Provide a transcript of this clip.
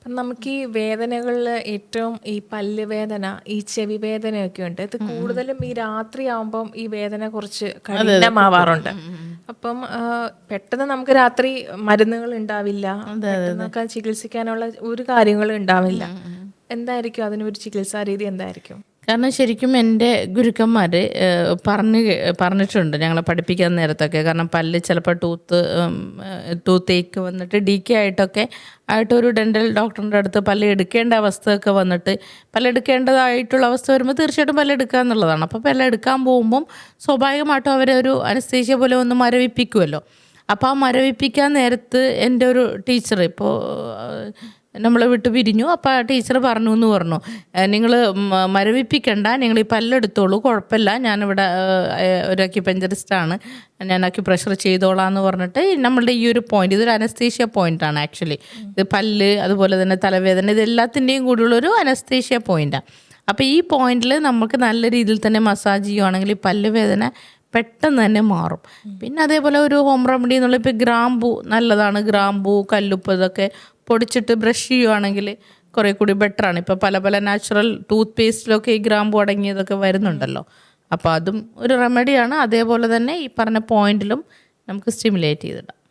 അപ്പം നമുക്ക് ഈ വേദനകളിൽ ഏറ്റവും ഈ പല്ല് വേദന, ഈ ചെവി വേദനയൊക്കെ ഉണ്ട്. ഇത് കൂടുതലും ഈ രാത്രി ആവുമ്പം ഈ വേദന കുറച്ച് കഠിനമാവാറുണ്ട്. അപ്പം പെട്ടെന്ന് നമുക്ക് രാത്രി മരുന്നുകൾ ഉണ്ടാവില്ല, പെട്ടെന്നൊക്കെ ചികിത്സിക്കാനുള്ള ഒരു കാര്യങ്ങളും ഉണ്ടാവില്ല. എന്തായിരിക്കും അതിനൊരു ചികിത്സാ രീതി എന്തായിരിക്കും? കാരണം ശരിക്കും എൻ്റെ ഗുരുക്കന്മാർ പറഞ്ഞിട്ടുണ്ട് ഞങ്ങളെ പഠിപ്പിക്കാൻ നേരത്തൊക്കെ. കാരണം പല്ല് ചിലപ്പോൾ ടൂത്ത് ഏക്ക് വന്നിട്ട് ഡീക്കെ ആയിട്ടൊരു ഡെൻ്റൽ ഡോക്ടറിൻ്റെ അടുത്ത് പല്ല് എടുക്കേണ്ട അവസ്ഥയൊക്കെ വന്നിട്ട് പല്ലെടുക്കേണ്ടതായിട്ടുള്ള അവസ്ഥ വരുമ്പോൾ തീർച്ചയായിട്ടും പല്ലെടുക്കുക എന്നുള്ളതാണ്. അപ്പോൾ പല്ലെടുക്കാൻ പോകുമ്പം സ്വാഭാവികമായിട്ടും അവരെ ഒരു അനസ്തേഷ്യ പോലെ ഒന്ന് മരവിപ്പിക്കുമല്ലോ. അപ്പോൾ ആ മരവിപ്പിക്കാൻ നേരത്ത് എൻ്റെ ഒരു ടീച്ചർ ഇപ്പോൾ നമ്മളെ വിട്ട് പിരിഞ്ഞു. അപ്പോൾ ആ ടീച്ചർ പറഞ്ഞു നിങ്ങൾ മരവിപ്പിക്കണ്ട, നിങ്ങൾ ഈ പല്ലെടുത്തോളൂ, കുഴപ്പമില്ല, ഞാനിവിടെ ഒരു അക്യുപഞ്ചറിസ്റ്റാണ്, ഞാൻ അക്യുപ്രഷർ ചെയ്തോളാം എന്ന് പറഞ്ഞിട്ട് നമ്മളുടെ ഈ ഒരു പോയിന്റ്, ഇതൊരു അനസ്തേഷ്യ പോയിന്റാണ് ആക്ച്വലി. ഇത് പല്ല് അതുപോലെ തന്നെ തലവേദന ഇതെല്ലാത്തിൻ്റെയും കൂടിയുള്ളൊരു അനസ്തേഷ്യ പോയിന്റാണ്. അപ്പോൾ ഈ പോയിന്റിൽ നമുക്ക് നല്ല രീതിയിൽ തന്നെ മസാജ് ചെയ്യുവാണെങ്കിൽ ഈ പല്ല് വേദന പെട്ടെന്ന് തന്നെ മാറും. പിന്നെ അതേപോലെ ഒരു ഹോം റെമഡി എന്നുള്ള ഇപ്പോൾ ഗ്രാമ്പൂ നല്ലതാണ്. ഗ്രാമ്പൂ, കല്ലുപ്പ് ഇതൊക്കെ പൊടിച്ചിട്ട് ബ്രഷ് ചെയ്യുവാണെങ്കിൽ കുറേ കൂടി ബെറ്ററാണ്. ഇപ്പോൾ പല നാച്ചുറൽ ടൂത്ത് പേസ്റ്റിലൊക്കെ ഈ ഗ്രാമ്പൂ അടങ്ങിയതൊക്കെ വരുന്നുണ്ടല്ലോ. അപ്പോൾ അതും ഒരു റെമഡിയാണ്. അതേപോലെ തന്നെ ഈ പറഞ്ഞ പോയിന്റിലും നമുക്ക് സ്റ്റിമുലേറ്റ് ചെയ്തിടാം.